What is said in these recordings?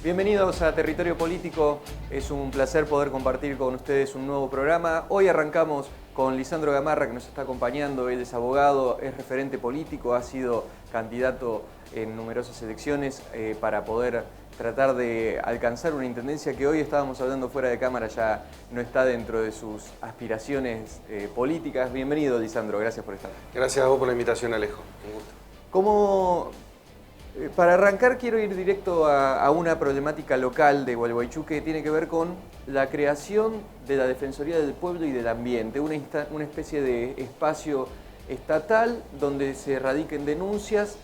Bienvenidos a Territorio Político, es un placer poder compartir con ustedes un nuevo programa. Hoy arrancamos con Lisandro Gamarra, que nos está acompañando. Él es abogado, es referente político, ha sido candidato en numerosas elecciones para poder tratar de alcanzar una intendencia que hoy estábamos hablando fuera de cámara, ya no está dentro de sus aspiraciones políticas. Bienvenido, Lisandro, gracias por estar. Gracias a vos por la invitación, Alejo. Un gusto. Para arrancar quiero ir directo a una problemática local de Gualeguaychú que tiene que ver con la creación de la Defensoría del Pueblo y del Ambiente, una especie de espacio estatal donde se radiquen denuncias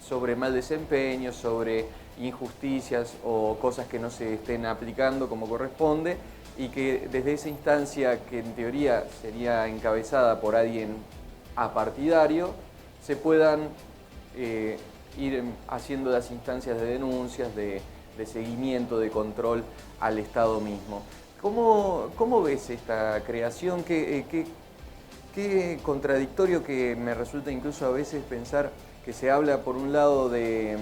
sobre mal desempeño, sobre injusticias o cosas que no se estén aplicando como corresponde, y que desde esa instancia, que en teoría sería encabezada por alguien apartidario, se puedan ir haciendo las instancias de denuncias, de seguimiento, de control al Estado mismo. ¿Cómo ves esta creación? Qué contradictorio que me resulta incluso a veces pensar que se habla por un lado de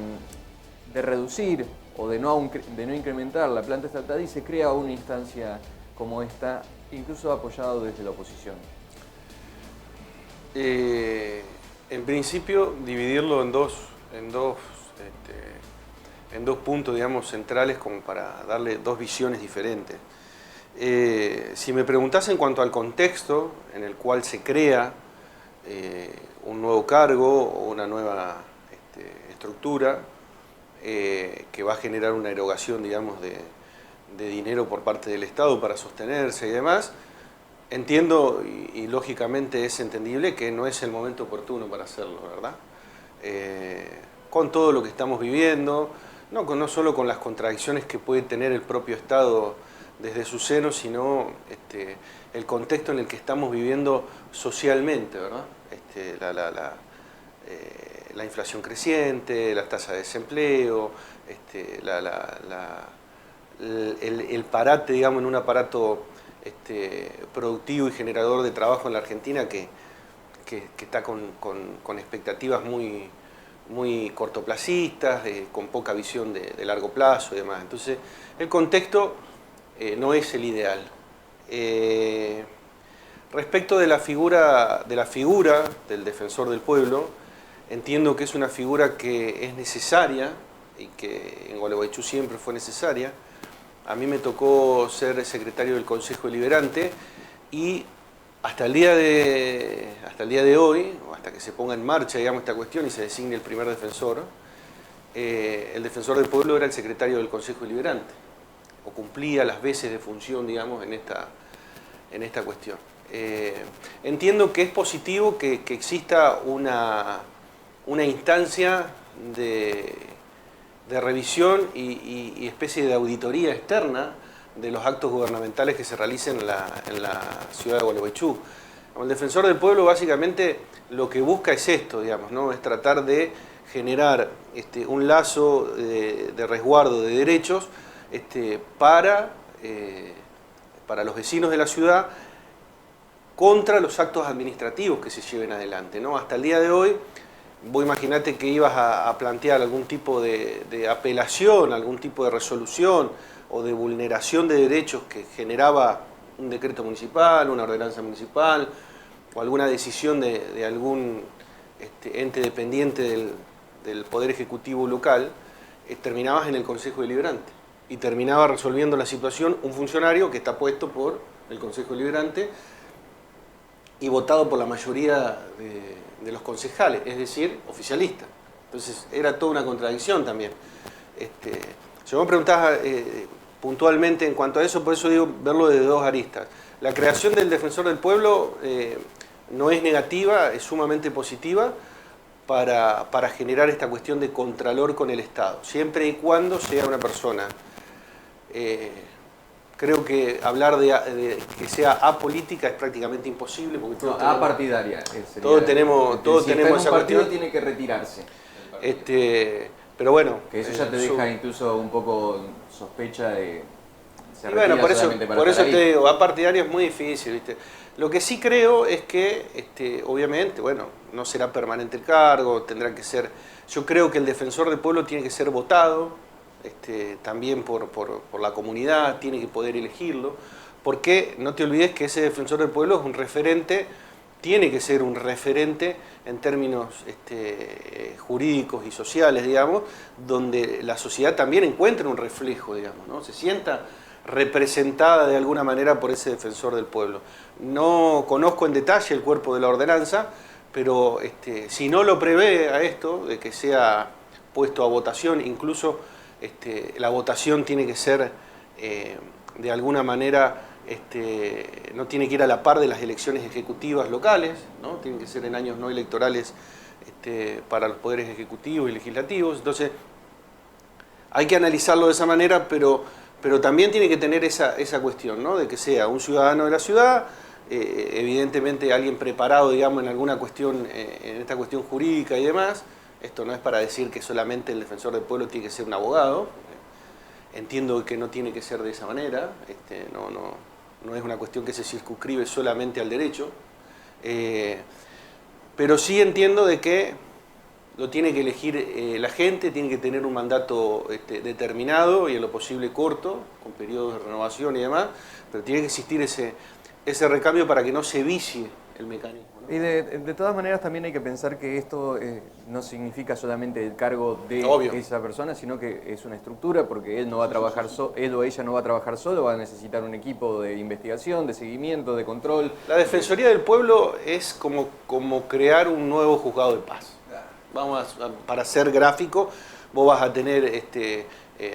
reducir o de no incrementar la planta estatal y se crea una instancia como esta, incluso apoyado desde la oposición. En principio, dividirlo en dos puntos, digamos, centrales, como para darle dos visiones diferentes. Si me preguntás en cuanto al contexto en el cual se crea un nuevo cargo o una nueva estructura que va a generar una erogación, digamos, de dinero por parte del Estado para sostenerse y demás, entiendo y lógicamente es entendible que no es el momento oportuno para hacerlo, ¿verdad? Con todo lo que estamos viviendo, no solo con las contradicciones que puede tener el propio Estado desde su seno, sino el contexto en el que estamos viviendo socialmente, ¿verdad? La inflación creciente, las tasas de desempleo, el parate, digamos, en un aparato productivo y generador de trabajo en la Argentina que está con expectativas muy cortoplacistas, con poca visión de largo plazo y demás. Entonces, el contexto no es el ideal. Respecto de la figura del defensor del pueblo, entiendo que es una figura que es necesaria y que en Gualeguaychú siempre fue necesaria. A mí me tocó ser secretario del Consejo Deliberante y hasta el día de hoy, o hasta que se ponga en marcha, digamos, esta cuestión y se designe el primer defensor, el defensor del pueblo era el secretario del Consejo Deliberante, o cumplía las veces de función, digamos, en esta cuestión. Entiendo que es positivo que exista una instancia de revisión y especie de auditoría externa de los actos gubernamentales que se realicen en la ciudad de Gualeguaychú. El defensor del pueblo básicamente lo que busca es esto, digamos, ¿no? Es tratar de generar un lazo de resguardo de derechos para los vecinos de la ciudad contra los actos administrativos que se lleven adelante, ¿no? Hasta el día de hoy, vos imaginate que ibas a plantear algún tipo de apelación, algún tipo de resolución o de vulneración de derechos que generaba un decreto municipal, una ordenanza municipal o alguna decisión de algún ente dependiente del Poder Ejecutivo local, terminabas en el Consejo Deliberante y terminaba resolviendo la situación un funcionario que está puesto por el Consejo Deliberante y votado por la mayoría de los concejales, es decir, oficialista. Entonces era toda una contradicción también. Si vos me preguntás puntualmente en cuanto a eso, por eso digo verlo desde dos aristas. La creación del defensor del pueblo no es negativa, es sumamente positiva para generar esta cuestión de contralor con el Estado, siempre y cuando sea una persona. Creo que hablar de que sea apolítica es prácticamente imposible, porque todos tenemos, apartidaria. Todos tenemos esa cuestión. Tiene que retirarse. Pero bueno, que eso ya te deja incluso un poco sospecha de... Y bueno, por eso te digo, apartidario es muy difícil, ¿viste? Lo que sí creo es que, obviamente, bueno, no será permanente el cargo, tendrá que ser... Yo creo que el defensor del pueblo tiene que ser votado también por la comunidad, tiene que poder elegirlo, porque no te olvides que ese defensor del pueblo es un referente, tiene que ser un referente en términos jurídicos y sociales, digamos, donde la sociedad también encuentre un reflejo, digamos, ¿no? Se sienta representada de alguna manera por ese defensor del pueblo. No conozco en detalle el cuerpo de la ordenanza, pero si no lo prevé a esto, de que sea puesto a votación, incluso la votación tiene que ser de alguna manera, no tiene que ir a la par de las elecciones ejecutivas locales, ¿no? Tienen que ser en años no electorales para los poderes ejecutivos y legislativos. Entonces, hay que analizarlo de esa manera, pero también tiene que tener esa cuestión, ¿no? De que sea un ciudadano de la ciudad, evidentemente alguien preparado, digamos, en alguna cuestión, en esta cuestión jurídica y demás. Esto no es para decir que solamente el defensor del pueblo tiene que ser un abogado. Entiendo que no tiene que ser de esa manera. No es una cuestión que se circunscribe solamente al derecho. Pero sí entiendo de que lo tiene que elegir la gente, tiene que tener un mandato determinado y en lo posible corto, con periodos de renovación y demás, pero tiene que existir ese recambio para que no se vicie el mecanismo, ¿no? Y de todas maneras también hay que pensar que esto no significa solamente el cargo de Obvio. esa persona, sino que es una estructura, porque él no va a trabajar él o ella no va a trabajar solo, va a necesitar un equipo de investigación, de seguimiento, de control. La Defensoría del Pueblo es como crear un nuevo juzgado de paz. Para ser gráfico, vos vas a tener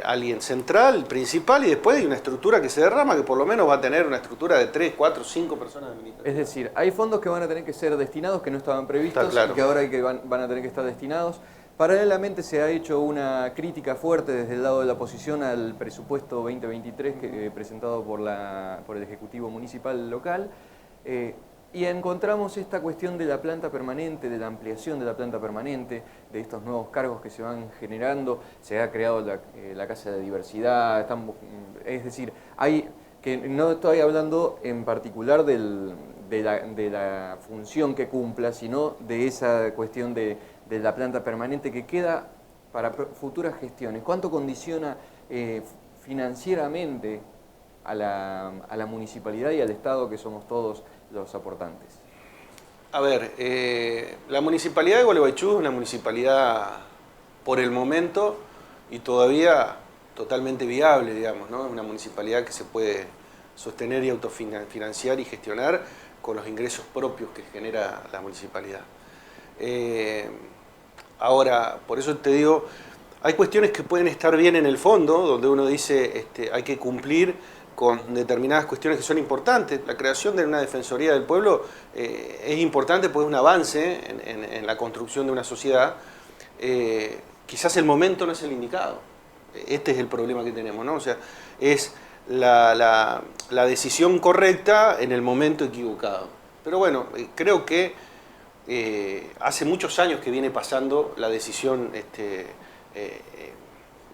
alguien central, principal, y después hay una estructura que se derrama, que por lo menos va a tener una estructura de 3, 4, 5 personas administrativas. Es decir, hay fondos que van a tener que ser destinados, que no estaban previstos, Está claro. y que ahora van a tener que estar destinados. Paralelamente se ha hecho una crítica fuerte desde el lado de la oposición al presupuesto 2023 presentado por el Ejecutivo Municipal local. Y encontramos esta cuestión de la planta permanente, de la ampliación de la planta permanente, de estos nuevos cargos que se van generando. Se ha creado la Casa de Diversidad, es decir, que no estoy hablando en particular de la función que cumpla, sino de esa cuestión de la planta permanente que queda para futuras gestiones. ¿Cuánto condiciona financieramente a la municipalidad y al Estado, que somos todos los aportantes? A ver, la municipalidad de Gualeguaychú es una municipalidad por el momento y todavía totalmente viable, digamos, ¿no? Es una municipalidad que se puede sostener y autofinanciar y gestionar con los ingresos propios que genera la municipalidad. Ahora, por eso te digo, hay cuestiones que pueden estar bien en el fondo, donde uno dice hay que cumplir con determinadas cuestiones que son importantes. La creación de una Defensoría del Pueblo es importante porque es un avance en la construcción de una sociedad. Quizás el momento no es el indicado. Este es el problema que tenemos, ¿no? O sea, es la decisión correcta en el momento equivocado. Pero bueno, creo que hace muchos años que viene pasando la decisión,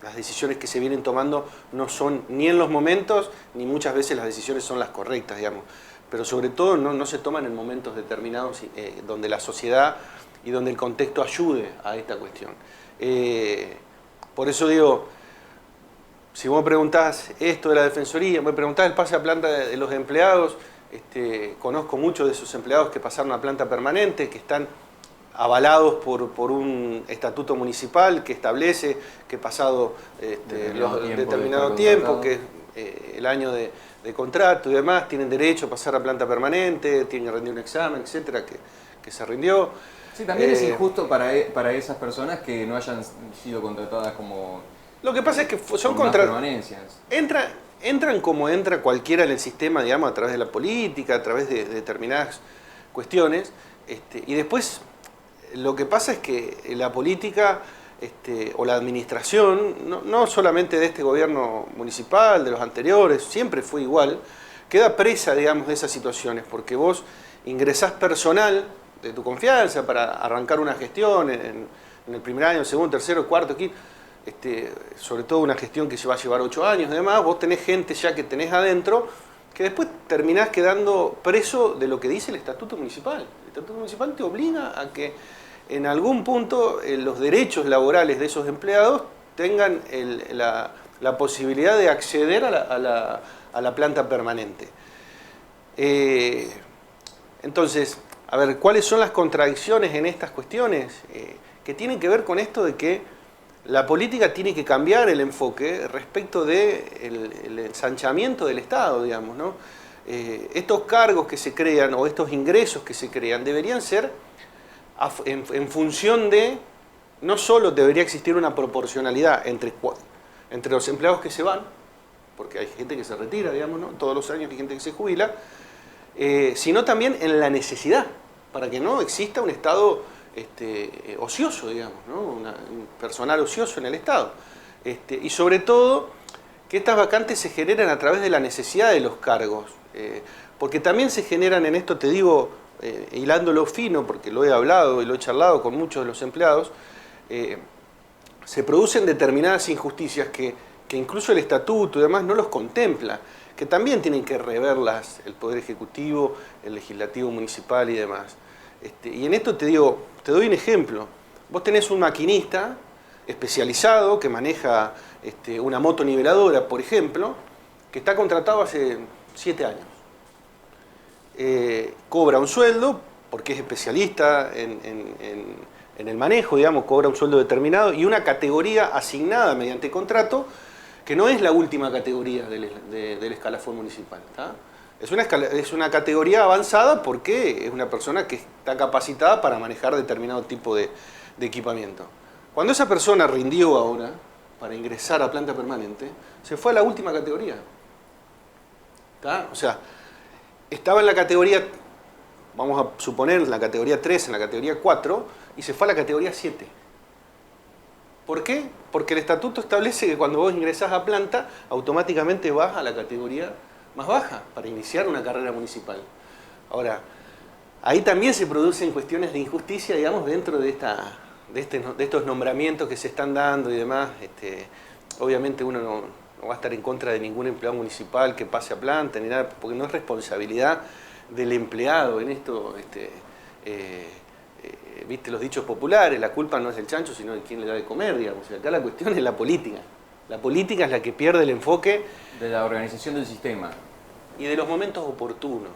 las decisiones que se vienen tomando no son ni en los momentos, ni muchas veces las decisiones son las correctas, digamos. Pero sobre todo no se toman en momentos determinados donde la sociedad y donde el contexto ayude a esta cuestión. Por eso digo, si vos me preguntás esto de la Defensoría, me preguntás el pase a planta de los empleados, conozco muchos de esos empleados que pasaron a planta permanente, que están avalados por un estatuto municipal que establece que pasado determinado tiempo, que es el año de contrato y demás, tienen derecho a pasar a planta permanente, tienen que rendir un examen, etcétera, que se rindió. Sí, también es injusto para esas personas que no hayan sido contratadas como... Lo que pasa es que son permanencias. Entran como entra cualquiera en el sistema, digamos, a través de la política, a través de determinadas cuestiones, y después lo que pasa es que la política o la administración, no solamente de este gobierno municipal, de los anteriores, siempre fue igual, queda presa, digamos, de esas situaciones, porque vos ingresás personal de tu confianza para arrancar una gestión en el primer año, segundo, tercero, cuarto, quinto, sobre todo una gestión que se va a llevar 8 años y demás, vos tenés gente ya que tenés adentro, que después terminás quedando preso de lo que dice el Estatuto Municipal. El Estatuto Municipal te obliga a que en algún punto los derechos laborales de esos empleados tengan la posibilidad de acceder a la planta permanente. Entonces, a ver, ¿cuáles son las contradicciones en estas cuestiones? Que tienen que ver con esto de que la política tiene que cambiar el enfoque respecto del ensanchamiento del Estado, digamos, ¿no? Estos cargos que se crean o estos ingresos que se crean deberían ser en función de, no solo debería existir una proporcionalidad entre los empleados que se van, porque hay gente que se retira, digamos, ¿no? Todos los años hay gente que se jubila, sino también en la necesidad, para que no exista un Estado ocioso, digamos, ¿no? Un personal ocioso en el Estado. Y sobre todo, que estas vacantes se generan a través de la necesidad de los cargos, porque también se generan en esto, te digo, hilándolo fino, porque lo he hablado y lo he charlado con muchos de los empleados, se producen determinadas injusticias que incluso el estatuto y demás no los contempla, que también tienen que reverlas el Poder Ejecutivo, el Legislativo Municipal y demás. Y en esto te digo, te doy un ejemplo. Vos tenés un maquinista especializado que maneja una motoniveladora, por ejemplo, que está contratado hace 7 años. Cobra un sueldo, porque es especialista en el manejo, digamos, cobra un sueldo determinado y una categoría asignada mediante contrato, que no es la última categoría del escalafón municipal, ¿tá? Es una categoría avanzada porque es una persona que está capacitada para manejar determinado tipo de equipamiento. Cuando esa persona rindió ahora para ingresar a planta permanente, se fue a la última categoría, ¿tá? O sea, estaba en la categoría, vamos a suponer, en la categoría 3, en la categoría 4, y se fue a la categoría 7. ¿Por qué? Porque el estatuto establece que cuando vos ingresás a planta, automáticamente vas a la categoría más baja para iniciar una carrera municipal. Ahora, ahí también se producen cuestiones de injusticia, digamos, dentro de estos nombramientos que se están dando y demás. Obviamente uno no va a estar en contra de ningún empleado municipal que pase a planta, ni nada, porque no es responsabilidad del empleado en esto. Viste los dichos populares, la culpa no es del chancho, sino de quien le da de comer, digamos. O sea, acá la cuestión es la política. La política es la que pierde el enfoque de la organización del sistema y de los momentos oportunos.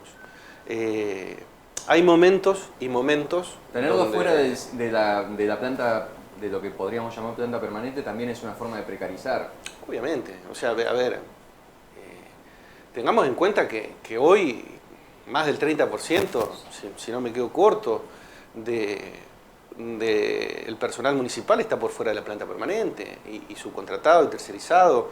Hay momentos y momentos. Tenerlo donde... fuera de la planta, de lo que podríamos llamar planta permanente, también es una forma de precarizar. Obviamente. O sea, a ver, tengamos en cuenta que hoy más del 30%, si no me quedo corto, el personal municipal está por fuera de la planta permanente, y subcontratado, y tercerizado,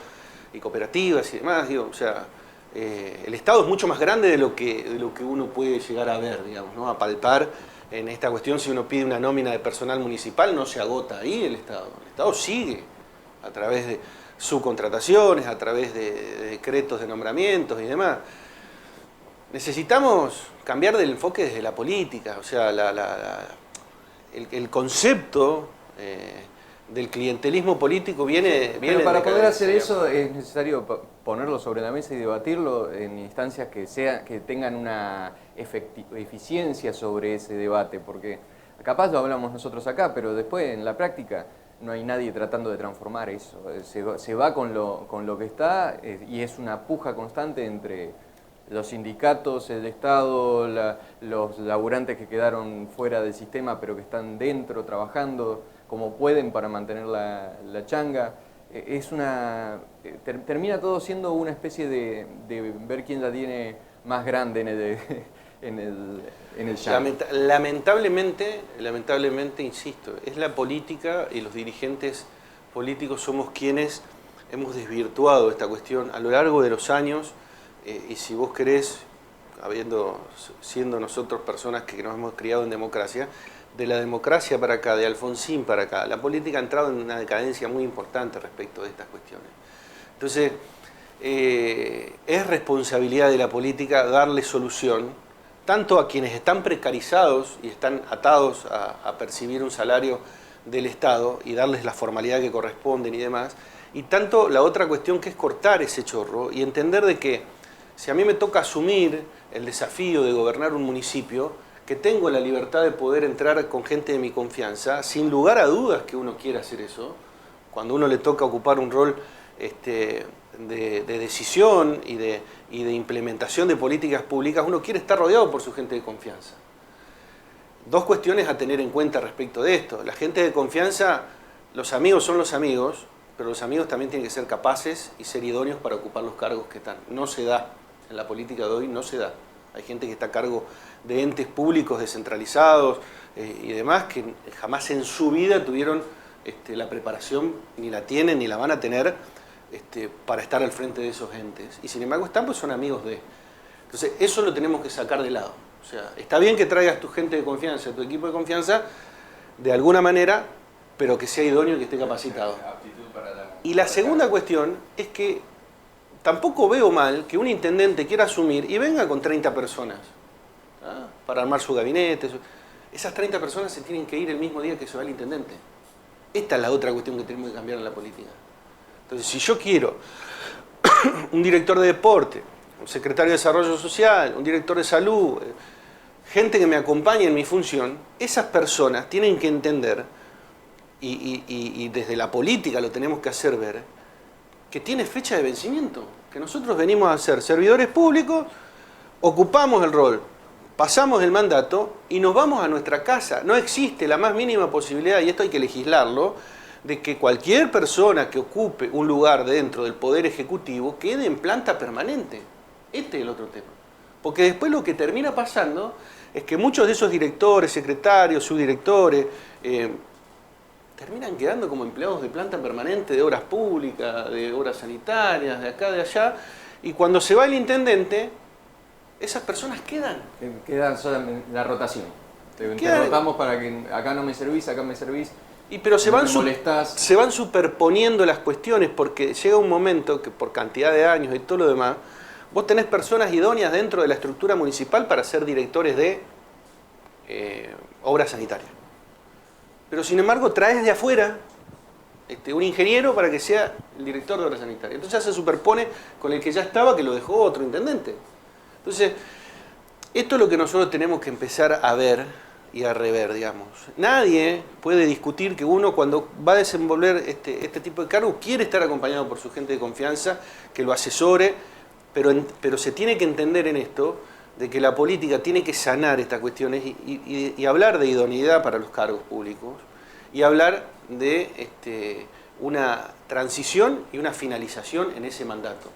y cooperativas y demás. Digo, o sea, el Estado es mucho más grande de lo que uno puede llegar a ver, digamos, ¿no? A palpar en esta cuestión. Si uno pide una nómina de personal municipal, no se agota ahí el Estado. El Estado sigue a través de subcontrataciones, a través de decretos de nombramientos y demás. Necesitamos cambiar del enfoque desde la política, o sea, el concepto del clientelismo político viene... Pero para poder hacer eso es necesario ponerlo sobre la mesa y debatirlo en instancias que tengan una eficiencia sobre ese debate, porque capaz lo hablamos nosotros acá, pero después en la práctica no hay nadie tratando de transformar eso. Se va con lo que está, y es una puja constante entre los sindicatos, el Estado, los laburantes que quedaron fuera del sistema pero que están dentro trabajando como pueden para mantener la changa. Termina todo siendo una especie de ver quién la tiene más grande en el llano. Lamentablemente, insisto, es la política y los dirigentes políticos somos quienes hemos desvirtuado esta cuestión a lo largo de los años. Y si vos querés, siendo nosotros personas que nos hemos criado en democracia, de la democracia para acá, de Alfonsín para acá, la política ha entrado en una decadencia muy importante respecto de estas cuestiones. Entonces, es responsabilidad de la política darle solución tanto a quienes están precarizados y están atados a percibir un salario del Estado y darles la formalidad que corresponden y demás, y tanto la otra cuestión que es cortar ese chorro y entender de que si a mí me toca asumir el desafío de gobernar un municipio, que tengo la libertad de poder entrar con gente de mi confianza, sin lugar a dudas que uno quiera hacer eso, cuando uno le toca ocupar un rol de decisión y de implementación de políticas públicas, uno quiere estar rodeado por su gente de confianza. Dos cuestiones a tener en cuenta respecto de esto. La gente de confianza, los amigos son los amigos, pero los amigos también tienen que ser capaces y ser idóneos para ocupar los cargos que están. No se da, en la política de hoy no se da. Hay gente que está a cargo de entes públicos descentralizados y demás que jamás en su vida tuvieron la preparación, ni la tienen, ni la van a tener para estar al frente de esos entes. Y sin embargo están, pues son amigos de. Entonces eso lo tenemos que sacar de lado. O sea, está bien que traigas tu gente de confianza, tu equipo de confianza, de alguna manera, pero que sea idóneo y que esté capacitado. Y la segunda cuestión es que tampoco veo mal que un intendente quiera asumir y venga con 30 personas para armar su gabinete. Esas 30 personas se tienen que ir el mismo día que se va el intendente. Esta es la otra cuestión que tenemos que cambiar en la política. Entonces, si yo quiero un director de deporte, un secretario de desarrollo social, un director de salud, gente que me acompañe en mi función, esas personas tienen que entender, y desde la política lo tenemos que hacer ver, que tiene fecha de vencimiento, que nosotros venimos a ser servidores públicos, ocupamos el rol, pasamos el mandato y nos vamos a nuestra casa. No existe la más mínima posibilidad, y esto hay que legislarlo, de que cualquier persona que ocupe un lugar dentro del Poder Ejecutivo quede en planta permanente. Este es el otro tema. Porque después lo que termina pasando es que muchos de esos directores, secretarios, subdirectores, terminan quedando como empleados de planta permanente de obras públicas, de obras sanitarias, de acá, de allá, y cuando se va el intendente, esas personas quedan. Queda solamente la rotación. Te rotamos para que acá no me servís, acá me servís. Pero se no van superponiendo las cuestiones, porque llega un momento que por cantidad de años y todo lo demás, vos tenés personas idóneas dentro de la estructura municipal para ser directores de obras sanitarias. Pero sin embargo traes de afuera un ingeniero para que sea el director de obras sanitarias. Entonces ya se superpone con el que ya estaba, que lo dejó otro intendente. Entonces, esto es lo que nosotros tenemos que empezar a ver y a rever, digamos. Nadie puede discutir que uno cuando va a desenvolver este tipo de cargo quiere estar acompañado por su gente de confianza, que lo asesore, pero se tiene que entender en esto de que la política tiene que sanar estas cuestiones y hablar de idoneidad para los cargos públicos y hablar de una transición y una finalización en ese mandato.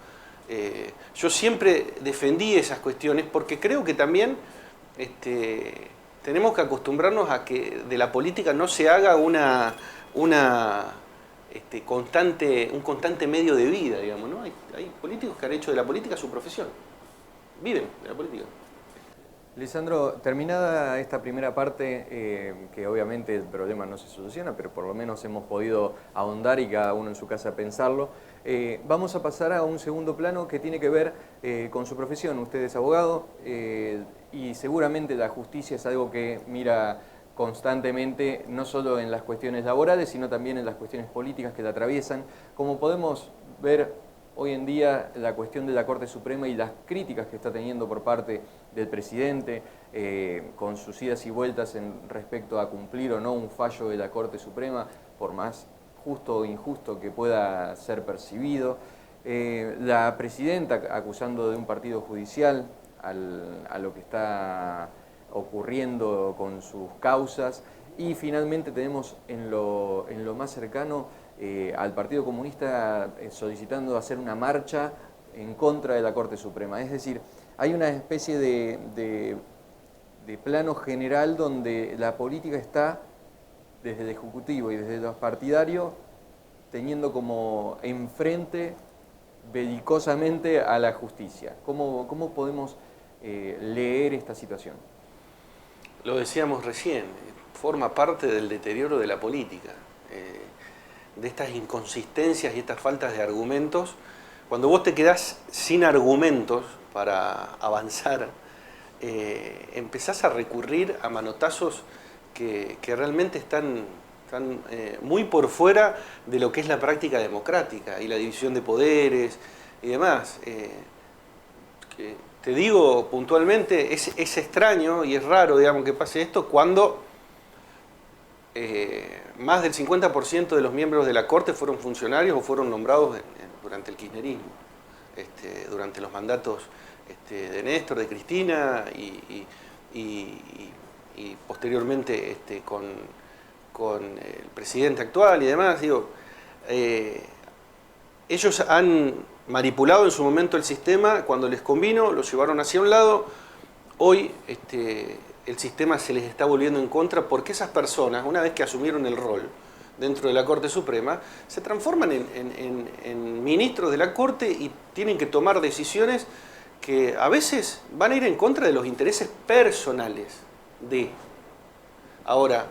Yo siempre defendí esas cuestiones porque creo que también tenemos que acostumbrarnos a que de la política no se haga un constante medio de vida, digamos, ¿no? Hay políticos que han hecho de la política su profesión, viven de la política. Lisandro, terminada esta primera parte, que obviamente el problema no se soluciona, pero por lo menos hemos podido ahondar y cada uno en su casa pensarlo, vamos a pasar a un segundo plano que tiene que ver con su profesión. Usted es abogado y seguramente la justicia es algo que mira constantemente, no solo en las cuestiones laborales, sino también en las cuestiones políticas que la atraviesan. Como podemos ver hoy en día, la cuestión de la Corte Suprema y las críticas que está teniendo por parte del presidente, con sus idas y vueltas respecto a cumplir o no un fallo de la Corte Suprema, por más justo o injusto que pueda ser percibido. La presidenta acusando de un partido judicial a lo que está ocurriendo con sus causas. Y finalmente tenemos en lo más cercano al Partido Comunista solicitando hacer una marcha en contra de la Corte Suprema. Es decir, hay una especie de plano general donde la política está desde el Ejecutivo y desde los partidarios teniendo como enfrente belicosamente a la justicia. ¿Cómo podemos leer esta situación? Lo decíamos recién, forma parte del deterioro de la política, de estas inconsistencias y estas faltas de argumentos. Cuando vos te quedás sin argumentos para avanzar, empezás a recurrir a manotazos que realmente están muy por fuera de lo que es la práctica democrática y la división de poderes y demás. Te digo puntualmente, es extraño y es raro, digamos, que pase esto cuando más del 50% de los miembros de la Corte fueron funcionarios o fueron nombrados durante el kirchnerismo, durante los mandatos de Néstor, de Cristina y posteriormente con el presidente actual y demás. Digo, ellos han manipulado en su momento el sistema, cuando les convino, lo llevaron hacia un lado. Hoy el sistema se les está volviendo en contra porque esas personas, una vez que asumieron el rol dentro de la Corte Suprema, se transforman en ministros de la Corte y tienen que tomar decisiones que a veces van a ir en contra de los intereses personales de. Ahora,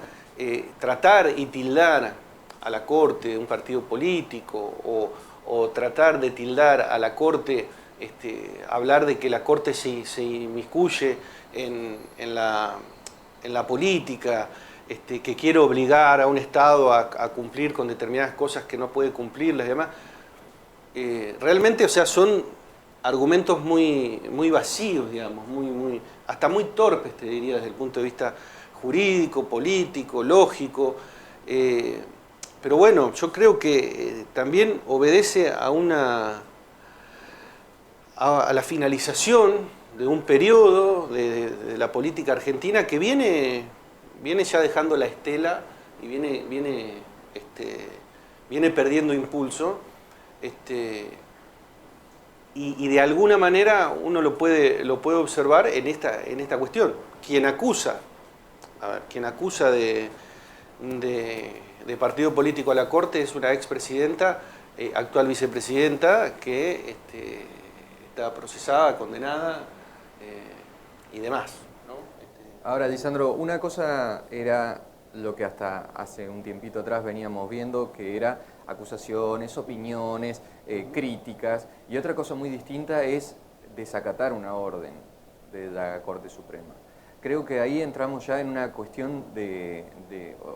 tratar y tildar a la Corte de un partido político o tratar de tildar a la Corte, hablar de que la Corte se inmiscuye en la política, que quiere obligar a un Estado a cumplir con determinadas cosas que no puede cumplirlas y demás, realmente, o sea, son argumentos muy vacíos, digamos, hasta muy torpes, te diría, desde el punto de vista jurídico, político, lógico. Pero bueno, yo creo que también obedece a la finalización de un periodo de la política argentina que viene ya dejando la estela y viene perdiendo impulso. Y de alguna manera uno lo puede observar en esta cuestión. Quien acusa de partido político a la Corte es una expresidenta, actual vicepresidenta, que está procesada, condenada y demás, ¿no? Ahora, Lisandro, una cosa era lo que hasta hace un tiempito atrás veníamos viendo, que era acusaciones, opiniones, críticas, y otra cosa muy distinta es desacatar una orden de la Corte Suprema. Creo que ahí entramos ya en una cuestión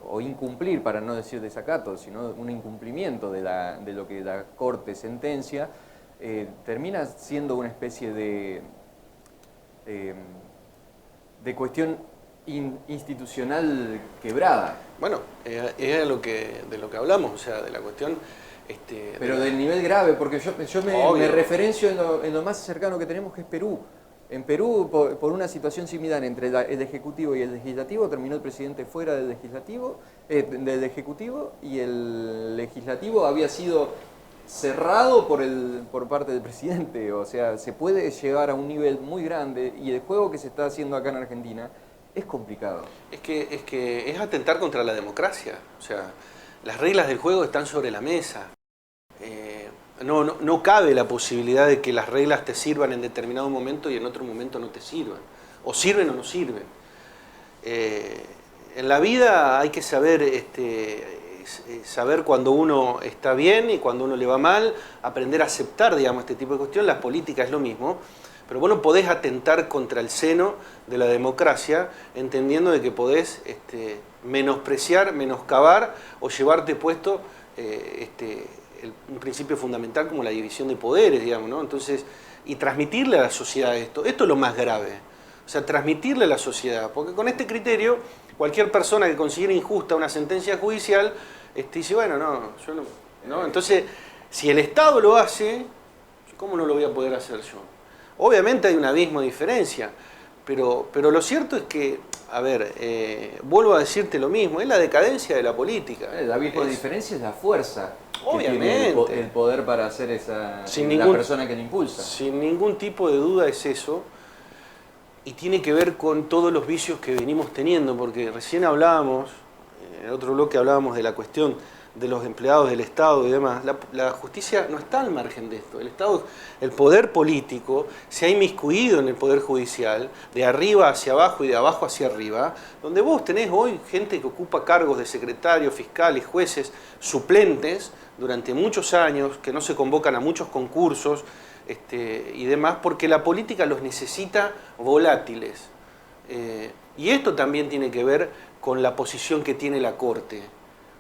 o incumplir, para no decir desacato, sino un incumplimiento de lo que la Corte sentencia. Termina siendo una especie de cuestión institucional quebrada. Bueno, es de lo que hablamos, o sea, de la cuestión. Pero del nivel grave, porque yo me referencio en lo más cercano que tenemos, que es Perú. En Perú, por una situación similar entre el Ejecutivo y el Legislativo, terminó el presidente fuera del Ejecutivo y el Legislativo había sido cerrado por parte del presidente. O sea, se puede llegar a un nivel muy grande y el juego que se está haciendo acá en Argentina es complicado. Es que es atentar contra la democracia. O sea, las reglas del juego están sobre la mesa. No cabe la posibilidad de que las reglas te sirvan en determinado momento y en otro momento no te sirvan. O sirven o no sirven. En la vida hay que saber cuando uno está bien y cuando uno le va mal, aprender a aceptar, digamos, este tipo de cuestión. La política es lo mismo. Pero vos no podés atentar contra el seno de la democracia entendiendo de que podés menospreciar, menoscabar o llevarte puesto un principio fundamental como la división de poderes, digamos, ¿no? Entonces, y transmitirle a la sociedad esto es lo más grave. O sea, transmitirle a la sociedad, porque con este criterio, cualquier persona que considere injusta una sentencia judicial, dice, bueno, yo no. Entonces, si el Estado lo hace, ¿cómo no lo voy a poder hacer yo? Obviamente hay un abismo de diferencia, pero lo cierto es que, a ver, vuelvo a decirte lo mismo, es la decadencia de la política. El abismo de diferencia es la fuerza. Obviamente. Que tiene el poder para hacer la persona que lo impulsa. Sin ningún tipo de duda es eso, y tiene que ver con todos los vicios que venimos teniendo, porque recién hablábamos, en el otro bloque hablábamos de la cuestión de los empleados del Estado y demás. La justicia no está al margen de esto. El Estado, el poder político, se ha inmiscuido en el poder judicial, de arriba hacia abajo y de abajo hacia arriba, donde vos tenés hoy gente que ocupa cargos de secretarios, fiscales, jueces, suplentes, durante muchos años, que no se convocan a muchos concursos y demás, porque la política los necesita volátiles. Y esto también tiene que ver con la posición que tiene la Corte.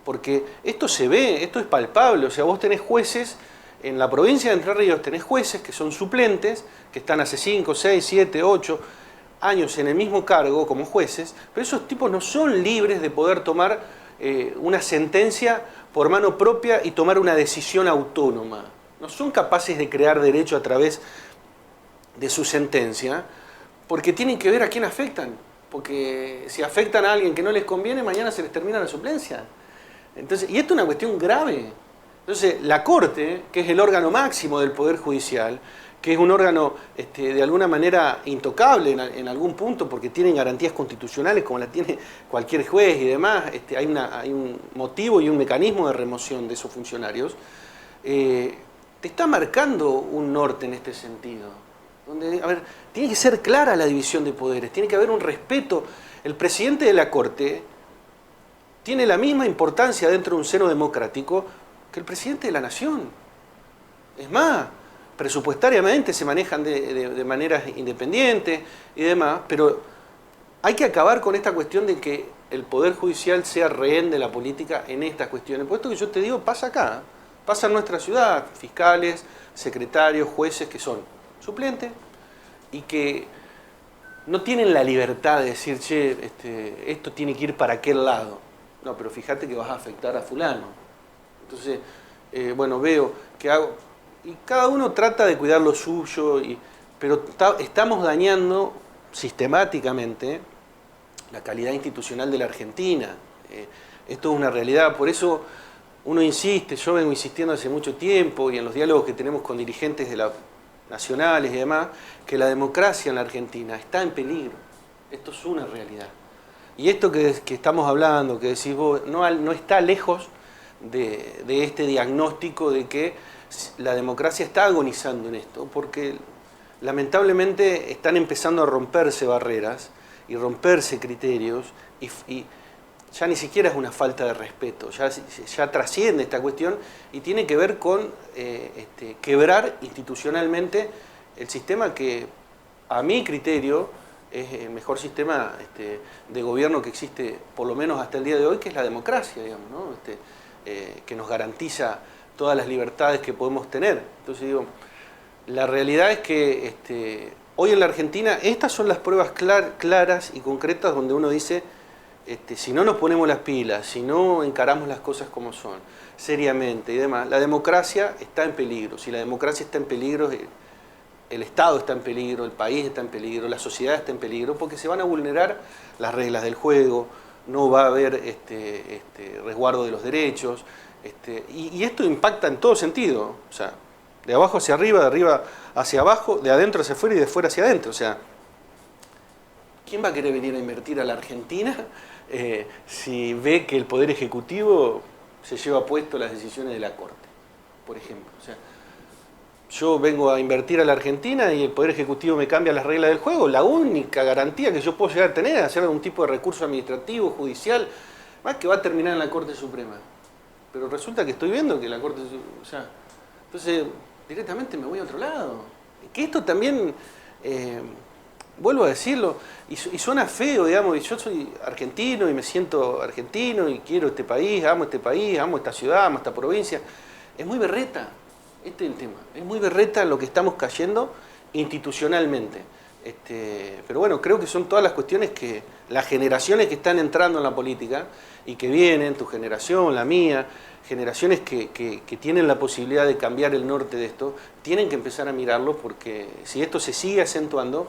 Porque esto se ve, esto es palpable, o sea, vos tenés jueces, en la provincia de Entre Ríos tenés jueces que son suplentes, que están hace 5, 6, 7, 8 años en el mismo cargo como jueces, pero esos tipos no son libres de poder tomar una sentencia por mano propia y tomar una decisión autónoma. No son capaces de crear derecho a través de su sentencia, porque tienen que ver a quién afectan. Porque si afectan a alguien que no les conviene, mañana se les termina la suplencia. Entonces, y esto es una cuestión grave. Entonces, la Corte, que es el órgano máximo del Poder Judicial, que es un órgano de alguna manera intocable en algún punto, porque tienen garantías constitucionales como la tiene cualquier juez y demás, hay un motivo y un mecanismo de remoción de esos funcionarios, te está marcando un norte en este sentido. Donde, a ver, tiene que ser clara la división de poderes, tiene que haber un respeto. El presidente de la Corte tiene la misma importancia dentro de un seno democrático que el presidente de la Nación. Es más, presupuestariamente se manejan de maneras independientes y demás, pero hay que acabar con esta cuestión de que el Poder Judicial sea rehén de la política en estas cuestiones. Por esto que yo te digo, pasa acá, pasa en nuestra ciudad, fiscales, secretarios, jueces que son suplentes y que no tienen la libertad de decir, che, esto tiene que ir para aquel lado. No, pero fíjate que vas a afectar a fulano. Entonces, bueno, veo que hago... Y cada uno trata de cuidar lo suyo, pero estamos dañando sistemáticamente la calidad institucional de la Argentina. Esto es una realidad, por eso uno insiste, yo vengo insistiendo hace mucho tiempo y en los diálogos que tenemos con dirigentes de nacionales y demás, que la democracia en la Argentina está en peligro. Esto es una realidad. Y esto que estamos hablando, que decís vos, no está lejos de este diagnóstico de que la democracia está agonizando en esto, porque lamentablemente están empezando a romperse barreras y romperse criterios y ya ni siquiera es una falta de respeto, ya trasciende esta cuestión y tiene que ver con quebrar institucionalmente el sistema que, a mi criterio, es el mejor sistema de gobierno que existe, por lo menos hasta el día de hoy, que es la democracia, digamos, ¿no? Que nos garantiza todas las libertades que podemos tener. Entonces digo, la realidad es que hoy en la Argentina estas son las pruebas claras y concretas donde uno dice, si no nos ponemos las pilas, si no encaramos las cosas como son, seriamente y demás, la democracia está en peligro. Si la democracia está en peligro, el Estado está en peligro, el país está en peligro, la sociedad está en peligro, porque se van a vulnerar las reglas del juego, no va a haber resguardo de los derechos, y esto impacta en todo sentido, o sea, de abajo hacia arriba, de arriba hacia abajo, de adentro hacia afuera y de fuera hacia adentro. O sea, ¿quién va a querer venir a invertir a la Argentina si ve que el Poder Ejecutivo se lleva puesto las decisiones de la Corte, por ejemplo? O sea, yo vengo a invertir a la Argentina y el Poder Ejecutivo me cambia las reglas del juego. La única garantía que yo puedo llegar a tener es hacer algún tipo de recurso administrativo, judicial, más que va a terminar en la Corte Suprema. Pero resulta que estoy viendo que la Corte... O sea, entonces, directamente me voy a otro lado. Que esto también, vuelvo a decirlo, y suena feo, digamos, y yo soy argentino y me siento argentino y quiero este país, amo esta ciudad, amo esta provincia. Es muy berreta, este es el tema. Es muy berreta lo que estamos cayendo institucionalmente. Pero bueno, creo que son todas las cuestiones que las generaciones que están entrando en la política y que vienen, tu generación, la mía, generaciones que tienen la posibilidad de cambiar el norte de esto, tienen que empezar a mirarlo, porque si esto se sigue acentuando,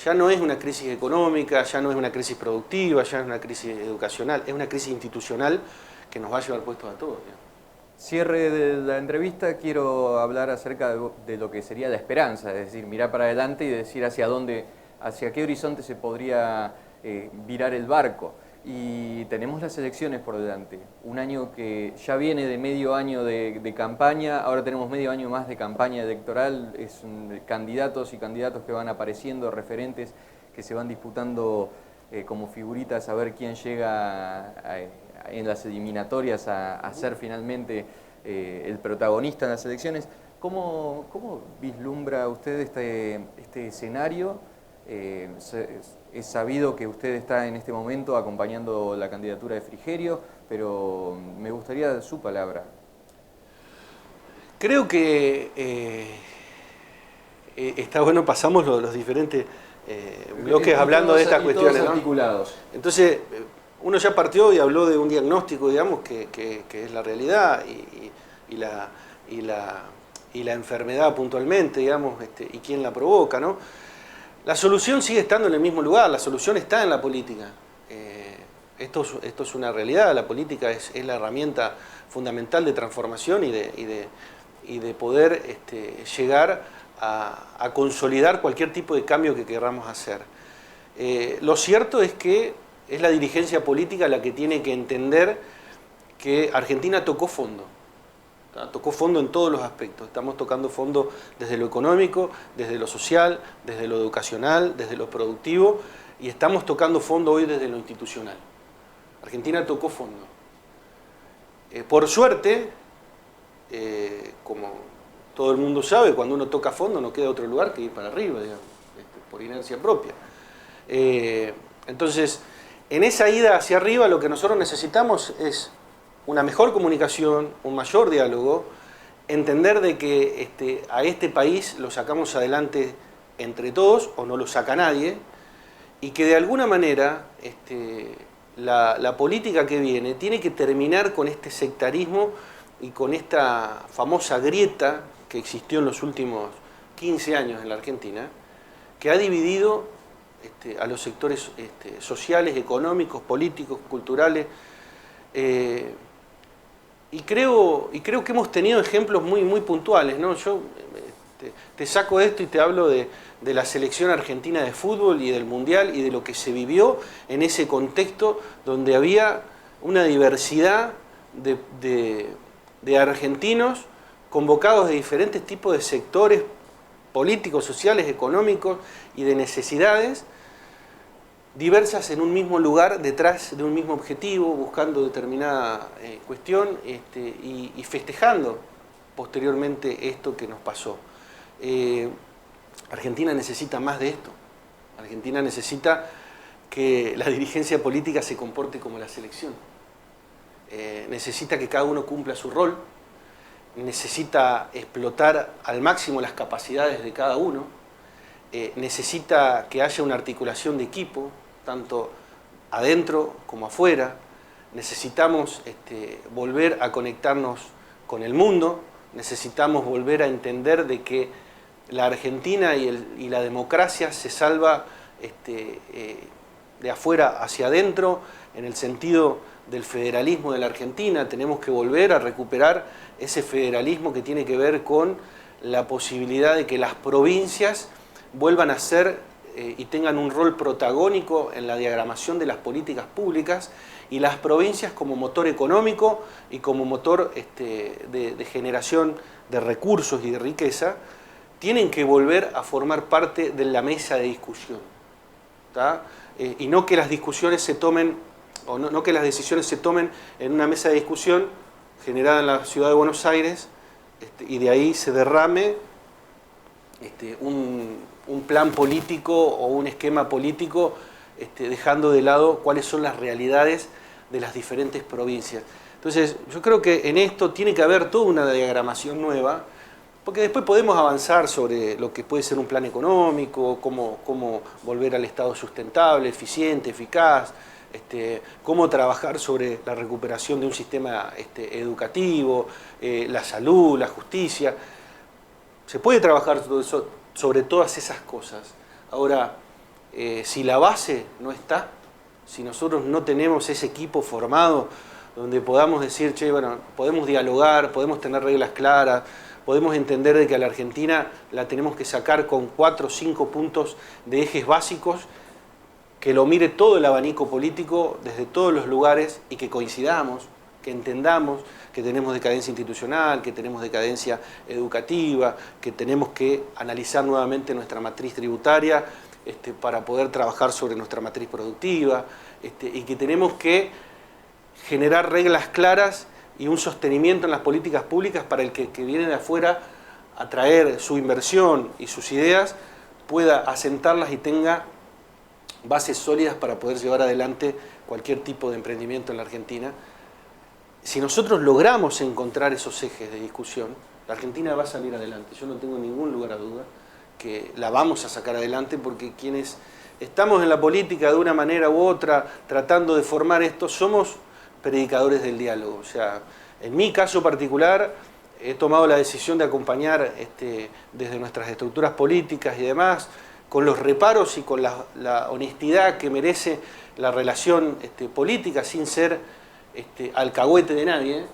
ya no es una crisis económica, ya no es una crisis productiva, ya no es una crisis educacional, es una crisis institucional que nos va a llevar puestos a todos. Cierre de la entrevista, quiero hablar acerca de lo que sería la esperanza, es decir, mirar para adelante y decir hacia qué horizonte se podría virar el barco. Y tenemos las elecciones por delante, un año que ya viene de medio año de campaña, ahora tenemos medio año más de campaña electoral, candidatos y candidatos que van apareciendo, referentes que se van disputando como figuritas a ver quién llega en las eliminatorias a ser finalmente el protagonista en las elecciones. ¿Cómo vislumbra usted este escenario? Es sabido que usted está en este momento acompañando la candidatura de Frigerio, pero me gustaría su palabra. Creo que está bueno, pasamos los diferentes bloques hablando de estas cuestiones, ¿no? Articulados. Entonces, uno ya partió y habló de un diagnóstico, digamos, que es la realidad y la enfermedad puntualmente, digamos, y quién la provoca, ¿no? La solución sigue estando en el mismo lugar, la solución está en la política. Esto es una realidad, la política es la herramienta fundamental de transformación y de poder llegar a consolidar cualquier tipo de cambio que queramos hacer. Lo cierto es que es la dirigencia política la que tiene que entender que Argentina tocó fondo. Tocó fondo en todos los aspectos. Estamos tocando fondo desde lo económico, desde lo social, desde lo educacional, desde lo productivo, y estamos tocando fondo hoy desde lo institucional. Argentina tocó fondo. Por suerte, como todo el mundo sabe, cuando uno toca fondo no queda otro lugar que ir para arriba, digamos, por inercia propia. Entonces, en esa ida hacia arriba lo que nosotros necesitamos es una mejor comunicación, un mayor diálogo, entender de que a este país lo sacamos adelante entre todos o no lo saca nadie, y que de alguna manera la política que viene tiene que terminar con este sectarismo y con esta famosa grieta que existió en los últimos 15 años en la Argentina, que ha dividido a los sectores sociales, económicos, políticos, culturales. Y creo que hemos tenido ejemplos muy puntuales, ¿no? Yo te saco esto y te hablo de la selección argentina de fútbol y del Mundial y de lo que se vivió en ese contexto donde había una diversidad de argentinos convocados de diferentes tipos de sectores políticos, sociales, económicos y de necesidades diversas en un mismo lugar, detrás de un mismo objetivo, buscando determinada cuestión y festejando posteriormente esto que nos pasó. Argentina necesita más de esto. Argentina necesita que la dirigencia política se comporte como la selección. Necesita que cada uno cumpla su rol. Necesita explotar al máximo las capacidades de cada uno. Necesita que haya una articulación de equipo, tanto adentro como afuera. Necesitamos volver a conectarnos con el mundo. Necesitamos volver a entender de que la Argentina y la democracia se salva de afuera hacia adentro, en el sentido del federalismo de la Argentina. Tenemos que volver a recuperar ese federalismo que tiene que ver con la posibilidad de que las provincias vuelvan a ser y tengan un rol protagónico en la diagramación de las políticas públicas, y las provincias como motor económico y como motor de generación de recursos y de riqueza tienen que volver a formar parte de la mesa de discusión, ¿tá? Y no que las discusiones se tomen, o no que las decisiones se tomen en una mesa de discusión generada en la ciudad de Buenos Aires y de ahí se derrame un plan político o un esquema político dejando de lado cuáles son las realidades de las diferentes provincias. Entonces, yo creo que en esto tiene que haber toda una diagramación nueva, porque después podemos avanzar sobre lo que puede ser un plan económico, cómo volver al Estado sustentable, eficiente, eficaz, cómo trabajar sobre la recuperación de un sistema educativo, la salud, la justicia. Se puede trabajar sobre todas esas cosas. Ahora, si la base no está, si nosotros no tenemos ese equipo formado donde podamos decir, che, bueno, podemos dialogar, podemos tener reglas claras, podemos entender de que a la Argentina la tenemos que sacar con 4 o 5 puntos de ejes básicos, que lo mire todo el abanico político desde todos los lugares y que coincidamos, que entendamos que tenemos decadencia institucional, que tenemos decadencia educativa, que tenemos que analizar nuevamente nuestra matriz tributaria para poder trabajar sobre nuestra matriz productiva, y que tenemos que generar reglas claras y un sostenimiento en las políticas públicas para el que viene de afuera a traer su inversión y sus ideas, pueda asentarlas y tenga bases sólidas para poder llevar adelante cualquier tipo de emprendimiento en la Argentina. Si nosotros logramos encontrar esos ejes de discusión, la Argentina va a salir adelante. Yo no tengo ningún lugar a duda que la vamos a sacar adelante, porque quienes estamos en la política de una manera u otra, tratando de formar esto, somos predicadores del diálogo. O sea, en mi caso particular, he tomado la decisión de acompañar desde nuestras estructuras políticas y demás, con los reparos y con la honestidad que merece la relación política, sin ser alcahuete de nadie,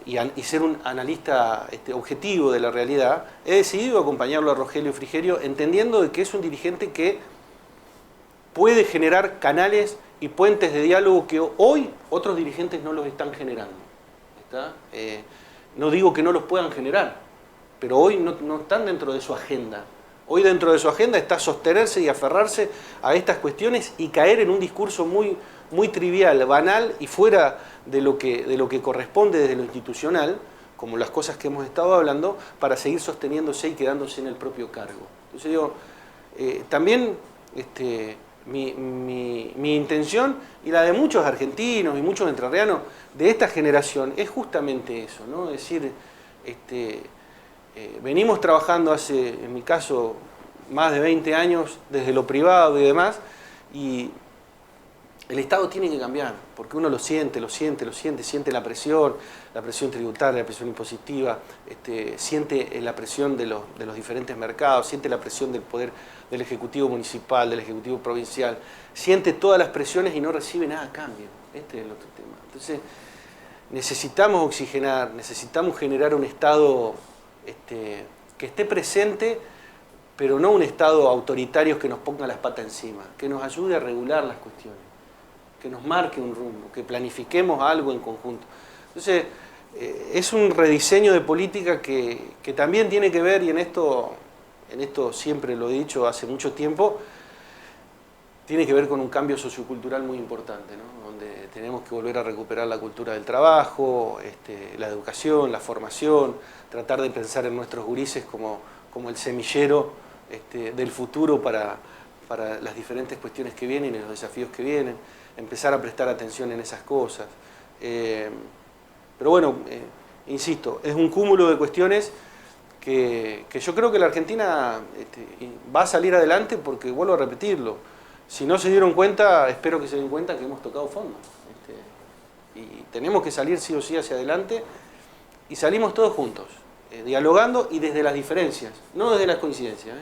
y ser un analista objetivo de la realidad. He decidido acompañarlo a Rogelio Frigerio, entendiendo de que es un dirigente que puede generar canales y puentes de diálogo que hoy otros dirigentes no los están generando. ¿Está? No digo que no los puedan generar, pero hoy no están dentro de su agenda. Hoy dentro de su agenda está sostenerse y aferrarse a estas cuestiones y caer en un discurso muy trivial, banal y fuera de lo que corresponde desde lo institucional, como las cosas que hemos estado hablando, para seguir sosteniéndose y quedándose en el propio cargo. Entonces digo, también mi intención y la de muchos argentinos y muchos entrerrianos de esta generación es justamente eso, ¿no? Es decir, venimos trabajando hace, en mi caso, más de 20 años desde lo privado y demás, y el Estado tiene que cambiar, porque uno lo siente la presión tributaria, la presión impositiva, siente la presión de los diferentes mercados, siente la presión del poder del Ejecutivo Municipal, del Ejecutivo Provincial, siente todas las presiones y no recibe nada a cambio. Este es el otro tema. Entonces, necesitamos oxigenar, necesitamos generar un Estado que esté presente, pero no un Estado autoritario que nos ponga las patas encima, que nos ayude a regular las cuestiones, que nos marque un rumbo, que planifiquemos algo en conjunto. Entonces, es un rediseño de política que también tiene que ver, y en esto siempre lo he dicho hace mucho tiempo, tiene que ver con un cambio sociocultural muy importante, ¿no? Donde tenemos que volver a recuperar la cultura del trabajo, la educación, la formación, tratar de pensar en nuestros gurises como el semillero del futuro para las diferentes cuestiones que vienen y los desafíos que vienen, empezar a prestar atención en esas cosas. Pero bueno, insisto, es un cúmulo de cuestiones que yo creo que la Argentina va a salir adelante, porque, vuelvo a repetirlo, si no se dieron cuenta, espero que se den cuenta que hemos tocado fondo. Y tenemos que salir sí o sí hacia adelante, y salimos todos juntos, dialogando y desde las diferencias, no desde las coincidencias,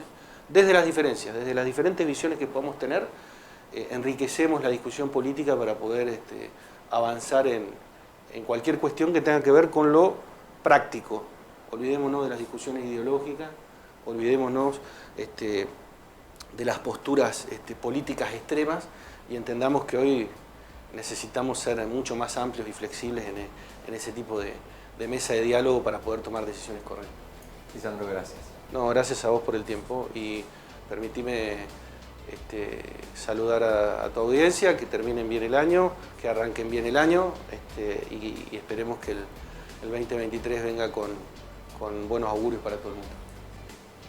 desde las diferencias, desde las diferentes visiones que podamos tener, enriquecemos la discusión política para poder avanzar en cualquier cuestión que tenga que ver con lo práctico. Olvidémonos de las discusiones ideológicas, olvidémonos de las posturas políticas extremas, y entendamos que hoy necesitamos ser mucho más amplios y flexibles en ese tipo de mesa de diálogo para poder tomar decisiones correctas. Lisandro, gracias. No, gracias a vos por el tiempo, y permitime saludar a tu audiencia, que terminen bien el año, que arranquen bien el año, y esperemos que el 2023 venga con buenos augurios para todo el mundo.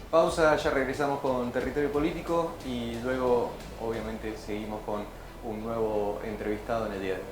Pausa, ya regresamos con Territorio Político y luego obviamente seguimos con un nuevo entrevistado en el día de hoy.